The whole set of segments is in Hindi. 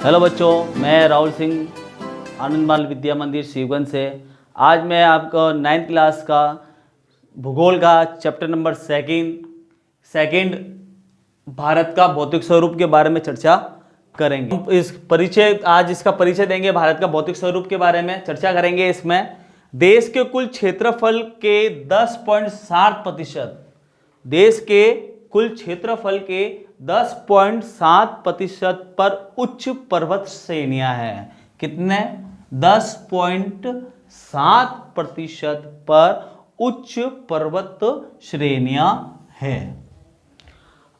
हेलो बच्चों, मैं राहुल सिंह आनंदमाल विद्या मंदिर शिवगंज से। आज मैं आपको 9th क्लास का भूगोल का चैप्टर नंबर सेकंड भारत का भौतिक स्वरूप के बारे में चर्चा करेंगे। आज इसका परिचय देंगे। भारत का भौतिक स्वरूप के बारे में चर्चा करेंगे। इसमें देश के कुल क्षेत्रफल के 10.7%, देश के कुल क्षेत्रफल के 10.7% पर उच्च पर्वत श्रेणियां हैं। कितने? 10.7% पर उच्च पर्वत श्रेणियां हैं।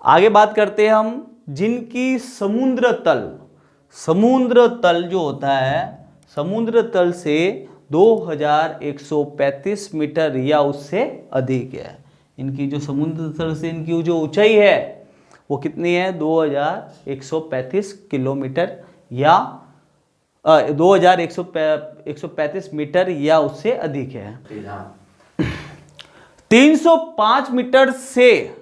आगे बात करते हैं हम जिनकी समुद्र तल जो होता है, समुद्र तल से 2135 मीटर या उससे अधिक है। इनकी जो समुद्र तल से इनकी जो ऊंचाई है वो कितनी है? 2135 किलोमीटर या 2135 मीटर या उससे अधिक है। 305 मीटर से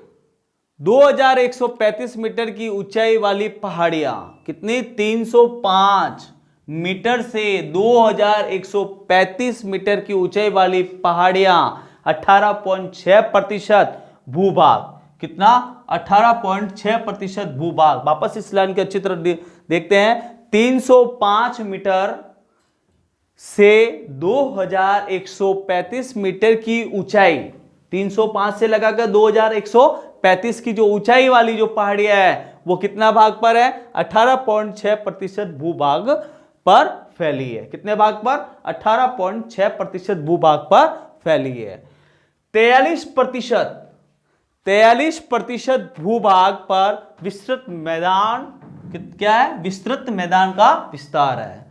2135 मीटर की ऊंचाई वाली पहाड़ियां, कितनी? 305 मीटर से 2135 मीटर की ऊंचाई वाली पहाड़ियां 18.6% भूभाग। कितना? 18.6% भूभाग। वापस इस लाइन के चित्र देखते हैं। 305 मीटर से 2135 मीटर की ऊंचाई, 305 से लगाकर 2135 की जो ऊंचाई वाली जो पहाड़ियां है वो कितना भाग पर है? 18.6% भूभाग पर फैली है। कितने भाग पर? 18.6% भूभाग पर फैली है। 43% भूभाग पर विस्तृत मैदान, क्या है? विस्तृत मैदान का विस्तार है।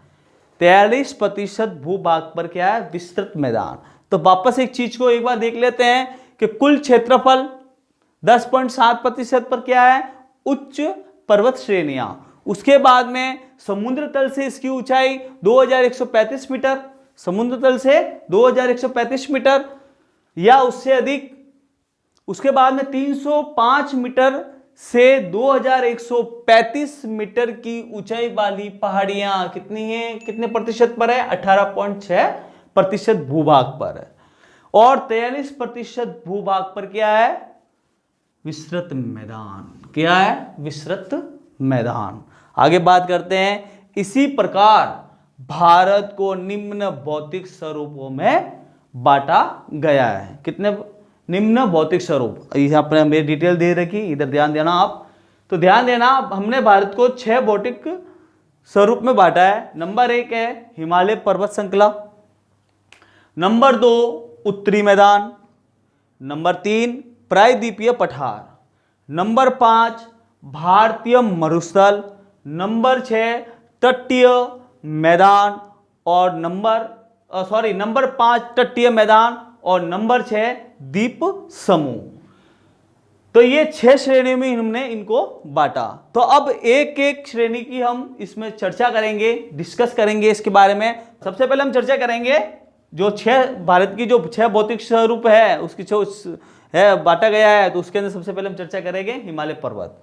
43% भूभाग पर क्या है? विस्तृत मैदान। तो वापस एक चीज को एक बार देख लेते हैं कि कुल क्षेत्रफल 10.7% पर क्या है? उच्च पर्वत श्रेणियां। उसके बाद में समुद्र तल से इसकी ऊंचाई 2135 मीटर, समुद्र तल से 2135 मीटर या उससे अधिक। उसके बाद में 305 मीटर से 2135 मीटर की ऊंचाई वाली पहाड़ियां कितनी हैं? कितने प्रतिशत पर है? 18.6% भूभाग पर है। और 43% भूभाग पर क्या है? विस्तृत मैदान। क्या है? विस्तृत मैदान। आगे बात करते हैं। इसी प्रकार भारत को निम्न भौतिक स्वरूपों में बांटा गया है। कितने निम्न भौतिक स्वरूप? यहाँ पर मेरी डिटेल दे रखी, इधर ध्यान देना आप। तो ध्यान देना, हमने भारत को 6 भौतिक स्वरूप में बांटा है। नंबर 1 है हिमालय पर्वत श्रृंखला, नंबर 2 उत्तरी मैदान, नंबर 3 प्रायद्वीपीय पठार, नंबर 5 भारतीय मरुस्थल, नंबर 6 तटीय मैदान और नंबर 5 तटीय मैदान और नंबर 6 द्वीप समूह। तो ये 6 श्रेणियों में हमने इनको बांटा। तो अब एक एक श्रेणी की हम इसमें चर्चा करेंगे, डिस्कस करेंगे इसके बारे में। सबसे पहले हम चर्चा करेंगे जो 6 भारत की जो 6 भौतिक स्वरूप है उसकी जो है बांटा गया है, तो उसके अंदर सबसे पहले हम चर्चा करेंगे हिमालय पर्वत।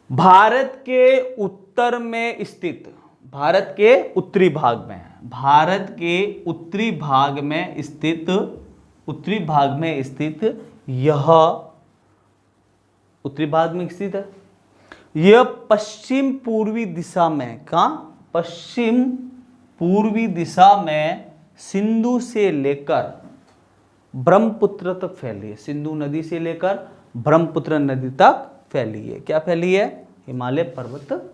भारत के उत्तर में स्थित, भारत के उत्तरी भाग में, भारत के उत्तरी भाग में स्थित यह उत्तरी भाग में स्थित है। यह पश्चिम पूर्वी दिशा में, कहां? पश्चिम पूर्वी दिशा में सिंधु से लेकर ब्रह्मपुत्र तक फैली है। सिंधु नदी से लेकर ब्रह्मपुत्र नदी तक फैली है। क्या फैली है? हिमालय पर्वत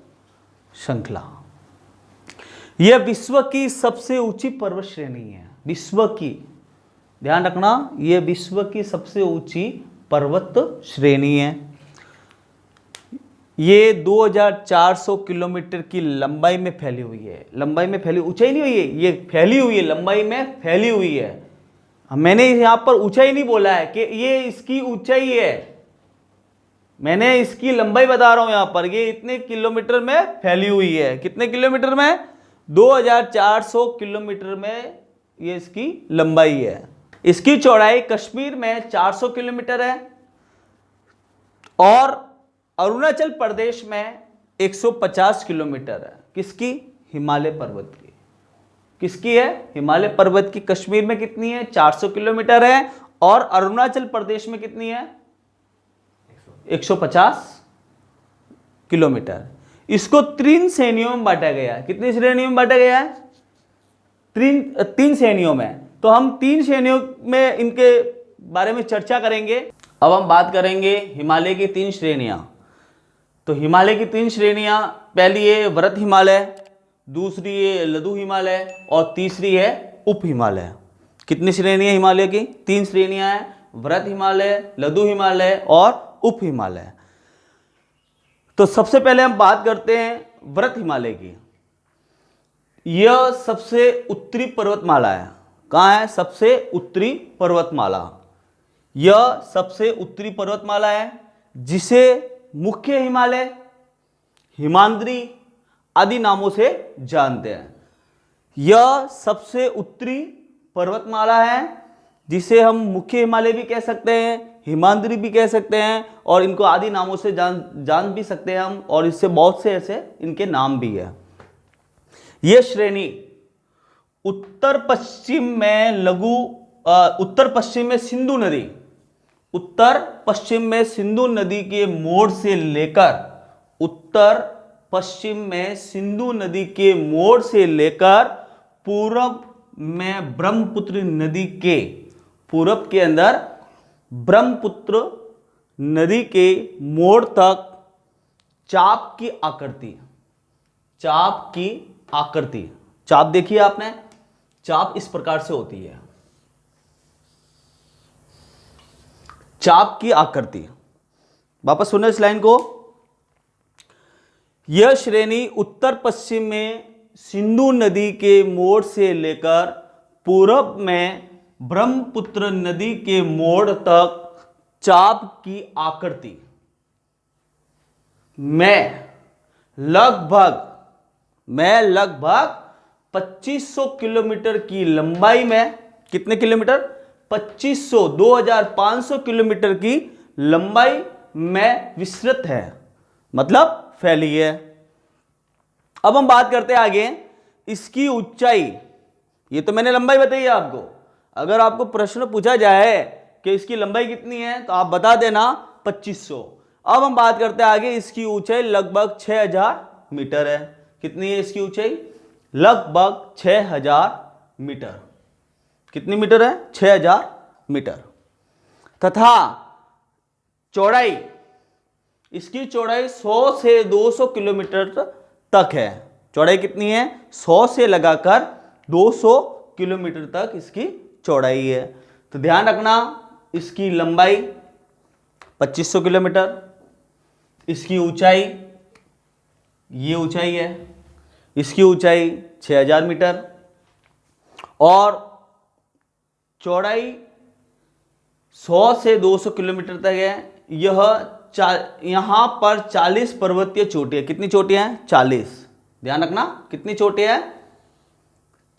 श्रृंखला। यह विश्व की सबसे ऊंची पर्वत श्रेणी है। विश्व की, ध्यान रखना, यह विश्व की सबसे ऊंची पर्वत श्रेणी है। ये 2400 किलोमीटर की लंबाई में फैली हुई है। लंबाई में फैली, ऊंचाई नहीं हुई है, ये फैली हुई है, लंबाई में फैली हुई है। मैंने यहां पर ऊंचाई नहीं बोला है कि ये इसकी ऊंचाई है, मैंने इसकी लंबाई बता रहा हूं। यहां पर ये इतने किलोमीटर में फैली हुई है। कितने किलोमीटर में? 2400 किलोमीटर में ये इसकी लंबाई है। इसकी चौड़ाई कश्मीर में 400 किलोमीटर है और अरुणाचल प्रदेश में 150 किलोमीटर है। किसकी? हिमालय पर्वत की। किसकी है? हिमालय पर्वत की। कश्मीर में कितनी है? 400 किलोमीटर है। और अरुणाचल प्रदेश में कितनी है? 150 किलोमीटर। इसको 3 श्रेणियों में बांटा गया है। कितनी श्रेणियों में बांटा गया है? 3 श्रेणियों में। तो हम 3 श्रेणियों में इनके बारे में चर्चा करेंगे। अब हम बात करेंगे हिमालय की 3 श्रेणियां। तो हिमालय की 3 श्रेणियां, पहली है व्रत हिमालय, दूसरी है लघु हिमालय और तीसरी है उप हिमालय। कितनी श्रेणियां हिमालय की? 3 श्रेणियां हैं, व्रत हिमालय, लघु हिमालय और उप हिमालय। तो सबसे पहले हम बात करते हैं व्रत हिमालय की। यह सबसे उत्तरी पर्वतमाला है। कहाँ है? सबसे उत्तरी पर्वतमाला। यह सबसे उत्तरी पर्वतमाला है जिसे मुख्य हिमालय, हिमाद्री आदि नामों से जानते हैं। यह सबसे उत्तरी पर्वतमाला है जिसे हम मुख्य हिमालय भी कह सकते हैं, हिमाद्री भी कह सकते हैं और इनको आदि नामों से जान भी सकते हैं हम। और इससे बहुत से ऐसे इनके नाम भी है। यह श्रेणी उत्तर पश्चिम में सिंधु नदी, उत्तर पश्चिम में सिंधु नदी के मोड़ से लेकर, उत्तर पश्चिम में सिंधु नदी के मोड़ से लेकर पूरब में ब्रह्मपुत्र नदी के, पूरब के अंदर ब्रह्मपुत्र नदी के मोड़ तक चाप की आकृति, चाप की आकृति, चाप देखिए आपने, चाप इस प्रकार से होती है, चाप की आकृति। वापस सुनो इस लाइन को। यह श्रेणी उत्तर पश्चिम में सिंधु नदी के मोड़ से लेकर पूरब में ब्रह्मपुत्र नदी के मोड़ तक चाप की आकृति में लगभग 2500 किलोमीटर की लंबाई में, कितने किलोमीटर? 2500, 2500 किलोमीटर की लंबाई में विस्तृत है, मतलब फैली है। अब हम बात करते हैं आगे इसकी ऊंचाई। ये तो मैंने लंबाई बताई है आपको। अगर आपको प्रश्न पूछा जाए कि इसकी लंबाई कितनी है तो आप बता देना 2500। अब हम बात करते हैं आगे इसकी ऊंचाई लगभग 6000 मीटर है। कितनी है इसकी ऊंचाई? लगभग 6000 मीटर। कितनी मीटर है? 6000 मीटर। तथा चौड़ाई, इसकी चौड़ाई 100 से 200 किलोमीटर तक है। चौड़ाई कितनी है? 100 से लगाकर 200 किलोमीटर तक इसकी चौड़ाई है। तो ध्यान रखना, इसकी लंबाई 2500 किलोमीटर, इसकी ऊंचाई, ये ऊंचाई है, इसकी ऊंचाई 6000 मीटर और चौड़ाई 100 से 200 किलोमीटर तक है। यहां पर 40 पर्वतीय चोटियां, कितनी चोटियां हैं? 40। ध्यान रखना, कितनी चोटियां हैं?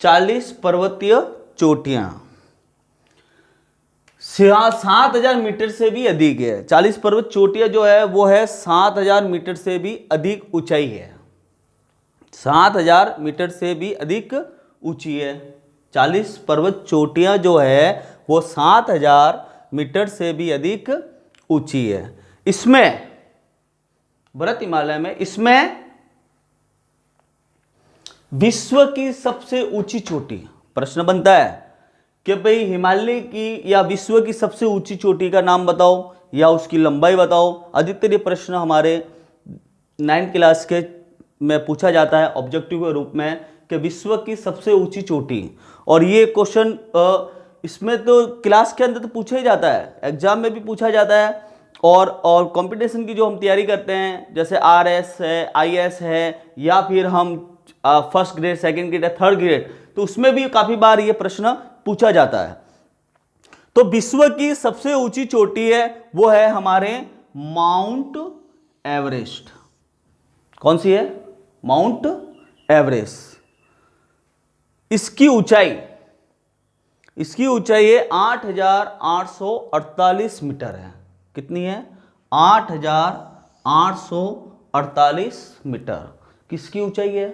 40 पर्वतीय चोटियां। 7000 मीटर से भी अधिक है। 40 पर्वत चोटियां जो है वो है 7000 मीटर से भी अधिक ऊंचाई है। 7000 मीटर से भी अधिक ऊंची है। 40 पर्वत चोटियां जो है वो 7000 मीटर से भी अधिक ऊंची है। इसमें व्रत हिमालय में, इसमें विश्व की सबसे ऊंची चोटी, प्रश्न बनता है कि भाई हिमालय की या विश्व की सबसे ऊंची चोटी का नाम बताओ या उसकी लंबाई बताओ। अधिकतर ये प्रश्न हमारे 9th क्लास के में पूछा जाता है ऑब्जेक्टिव के रूप में कि विश्व की सबसे ऊंची चोटी। और ये क्वेश्चन इसमें तो क्लास के अंदर तो पूछा ही जाता है, एग्जाम में भी पूछा जाता है। और कंपटीशन की जो हम तैयारी करते हैं, जैसे RS है, IS है, या फिर हम फर्स्ट ग्रेड, सेकंड ग्रेड या थर्ड ग्रेड, तो उसमें भी काफी बार ये प्रश्न पूछा जाता है। तो विश्व की सबसे ऊंची चोटी है वो है हमारे माउंट एवरेस्ट। कौन सी है? Mount Everest. इसकी ऊंचाई है 8848 मीटर है। कितनी है? 8848 848 मीटर किसकी ऊंचाई है?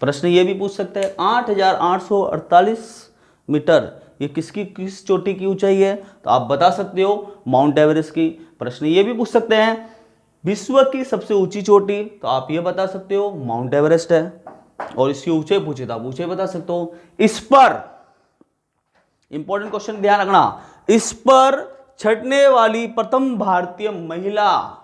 प्रश्न ये भी पूछ सकते हैं 8,848 मीटर ये किस चोटी की ऊंचाई है? तो आप बता सकते हो माउंट एवरेस्ट की। प्रश्न ये भी पूछ सकते हैं विश्व की सबसे ऊंची चोटी, तो आप ये बता सकते हो माउंट एवरेस्ट है। और इसकी ऊंचाई पूछे तो आप ऊंचाई बता सकते हो। इस पर इंपॉर्टेंट क्वेश्चन ध्यान रखना, इस पर चढ़ने वाली प्रथम भारतीय महिला,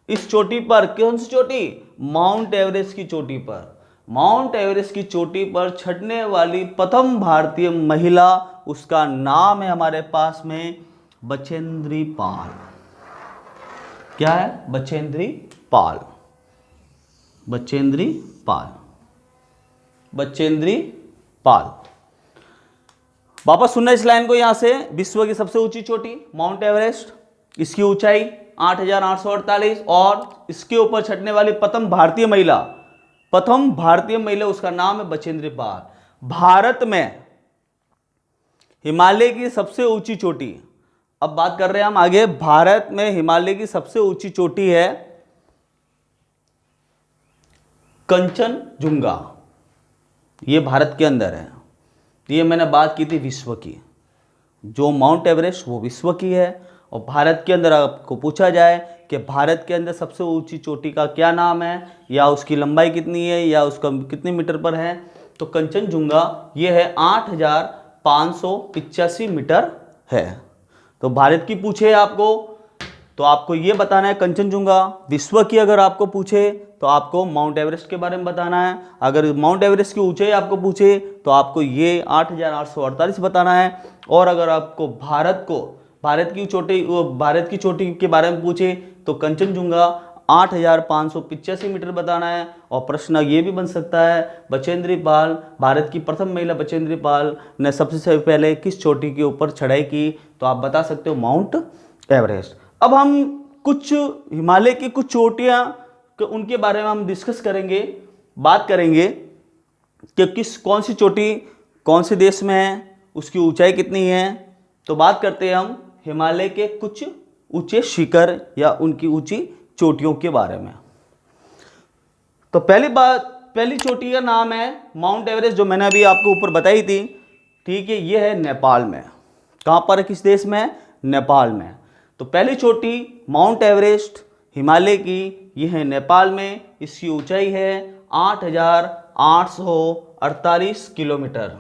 इस चोटी पर, कौन सी चोटी? माउंट एवरेस्ट की चोटी पर, माउंट एवरेस्ट की चोटी पर चढ़ने वाली प्रथम भारतीय महिला, उसका नाम है हमारे पास में बचेंद्री पाल। क्या है? बचेंद्री पाल, बचेंद्री पाल, बचेंद्री पाल। वापस सुनना इस लाइन को यहां से, विश्व की सबसे ऊंची चोटी माउंट एवरेस्ट, इसकी ऊंचाई 8,848 और इसके ऊपर चढ़ने वाली प्रथम भारतीय महिला, प्रथम भारतीय महिला उसका नाम है बचेंद्री पाल। भारत में हिमालय की सबसे ऊंची चोटी, अब बात कर रहे हैं हम आगे, भारत में हिमालय की सबसे ऊंची चोटी है कंचनजुंगा, ये भारत के अंदर है। ये मैंने बात की थी विश्व की, जो माउंट एवरेस्ट वो विश्व की है, और भारत के अंदर आपको पूछा जाए कि भारत के अंदर सबसे ऊंची चोटी का क्या नाम है, या उसकी लंबाई कितनी है, या उसका कितने मीटर पर है, तो कंचनजुंगा ये है 8,585 मीटर है। तो भारत की पूछे आपको तो आपको ये बताना है कंचनजुंगा। विश्व की अगर आपको पूछे तो आपको माउंट एवरेस्ट के बारे में बताना है। अगर माउंट एवरेस्ट की ऊंचाई आपको पूछे तो आपको ये 8,848 बताना है। और अगर आपको भारत की चोटी के बारे में पूछे तो कंचनजुंगा 8,585 मीटर बताना है। और प्रश्न ये भी बन सकता है बचेंद्री पाल, भारत की प्रथम महिला बचेंद्री पाल ने सबसे पहले किस चोटी के ऊपर चढ़ाई की, तो आप बता सकते हो माउंट एवरेस्ट। अब हम कुछ हिमालय की कुछ चोटियां उनके बारे में हम डिस्कस करेंगे, बात करेंगे कि कौन सी चोटी कौन से देश में है, उसकी ऊंचाई कितनी है। तो बात करते हैं हम हिमालय के कुछ ऊंचे शिखर या उनकी ऊंची चोटियों के बारे में। तो पहली चोटी का नाम है माउंट एवरेस्ट, जो मैंने अभी आपको ऊपर बताई थी, ठीक है। ये है नेपाल में। कहां पर है? किस देश में? नेपाल में। तो पहली चोटी माउंट एवरेस्ट हिमालय की, ये है नेपाल में। इसकी ऊंचाई है 8,848 किलोमीटर,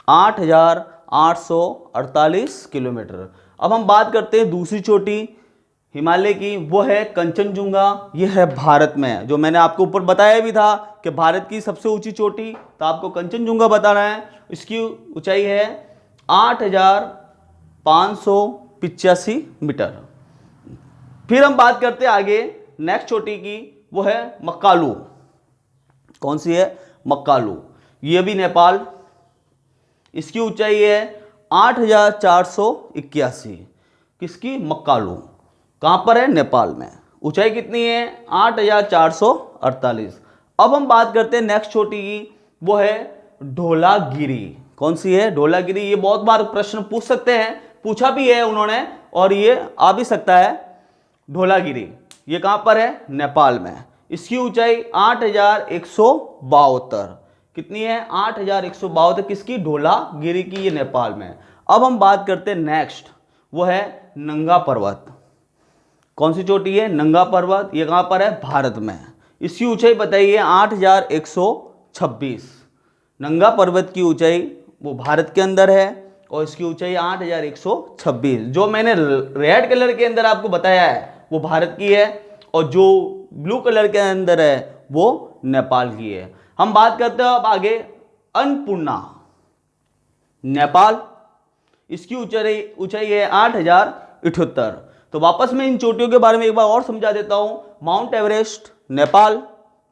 8,848 किलोमीटर। अब हम बात करते हैं दूसरी चोटी हिमालय की, वो है कंचनजुंगा। ये है भारत में, जो मैंने आपको ऊपर बताया भी था कि भारत की सबसे ऊंची चोटी, तो आपको कंचनजुंगा बताना है। इसकी ऊंचाई है 8,585 मीटर। फिर हम बात करते हैं आगे नेक्स्ट चोटी की, वो है मक्कालू। कौन सी है? मक्कालू। ये भी नेपाल। इसकी ऊंचाई है 8,481। किसकी? मक्कालू। कहां पर है? नेपाल में। ऊंचाई कितनी है? 8,448। अब हम बात करते हैं नेक्स्ट चोटी की, वो है धौलागिरी। कौन सी है? धौलागिरी। ये बहुत बार प्रश्न पूछ सकते हैं, पूछा भी है उन्होंने, और ये आ भी सकता है। धौलागिरी ये कहां पर है? नेपाल में। इसकी ऊंचाई 8,172। कितनी है? 8,172। किसकी? धौलागिरी की, ये नेपाल में। अब हम बात करते हैं नेक्स्ट, वो है नंगा पर्वत। कौन सी चोटी है? नंगा पर्वत। ये कहां पर है? भारत में। इसकी ऊंचाई बताइए 8,126। नंगा पर्वत की ऊंचाई वो भारत के अंदर है, और इसकी ऊंचाई 8,126। जो मैंने रेड कलर के अंदर आपको बताया है वो भारत की है, और जो ब्लू कलर के अंदर है वो नेपाल की है। हम बात करते हैं अब आगे अन्नपूर्णा, नेपाल। इसकी ऊंचाई है 8,078। तो वापस मैं इन चोटियों के बारे में एक बार और समझा देता हूं। माउंट एवरेस्ट नेपाल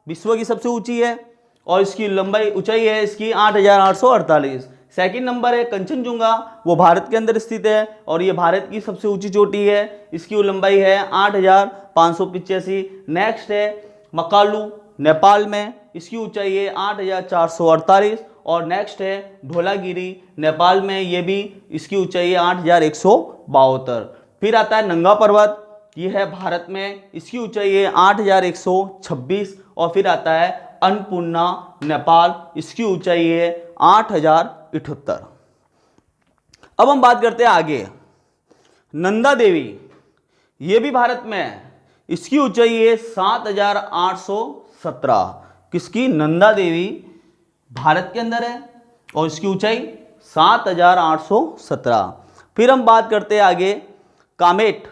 विश्व की सबसे ऊंची है, और इसकी ऊंचाई है इसकी 8,848। सेकंड नंबर है कंचनजुंगा, वो भारत के अंदर स्थित है, और ये भारत की सबसे ऊंची चोटी है। इसकी लंबाई है 8,585। नेक्स्ट है मकालू नेपाल में, इसकी ऊंचाई है 8,448। और नेक्स्ट है धौलागिरी नेपाल में, ये भी इसकी ऊंचाई है 8,172। फिर आता है नंगा पर्वत, ये है भारत में, इसकी ऊंचाई है 8,126। और फिर आता है अन्नपूर्णा नेपाल, इसकी ऊंचाई है 8,078। अब हम बात करते हैं आगे, नंदा देवी, ये भी भारत में है, इसकी ऊंचाई है 7,817। किसकी? नंदा देवी भारत के अंदर है और इसकी ऊंचाई 7,817। फिर हम बात करते हैं आगे कामेट,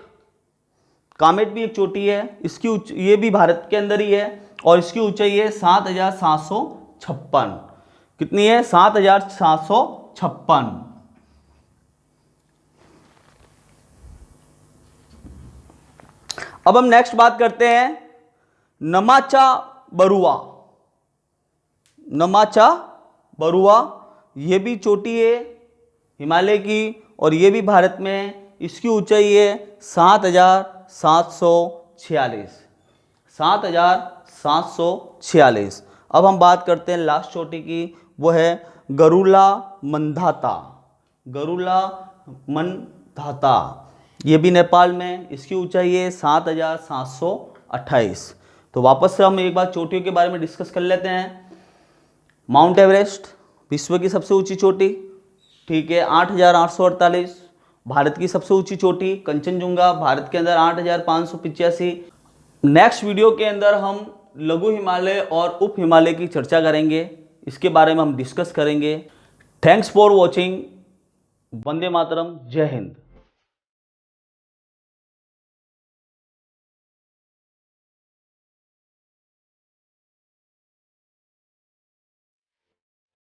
कामेट भी एक चोटी है, इसकी ये भी भारत के अंदर ही है और इसकी ऊंचाई है 7,756। कितनी है? 7,756। अब हम नेक्स्ट बात करते हैं नमाचा बरुआ, नमाचा बरुआ, ये भी चोटी है हिमालय की और ये भी भारत में है, इसकी ऊंचाई है 7,746, 7,746। अब हम बात करते हैं लास्ट चोटी की, वो है गरुला मंदाता, गरुला मंदाता, ये भी नेपाल में, इसकी ऊंचाई है 7,728। तो वापस से हम एक बार चोटियों के बारे में डिस्कस कर लेते हैं। माउंट एवरेस्ट विश्व की सबसे ऊंची चोटी, ठीक है, 8,848। भारत की सबसे ऊंची चोटी कंचनजुंगा, भारत के अंदर 8,585। नेक्स्ट वीडियो के अंदर हम लघु हिमालय और उप हिमालय की चर्चा करेंगे, इसके बारे में हम डिस्कस करेंगे। Thanks for watching. वंदे मातरम। जय हिंद।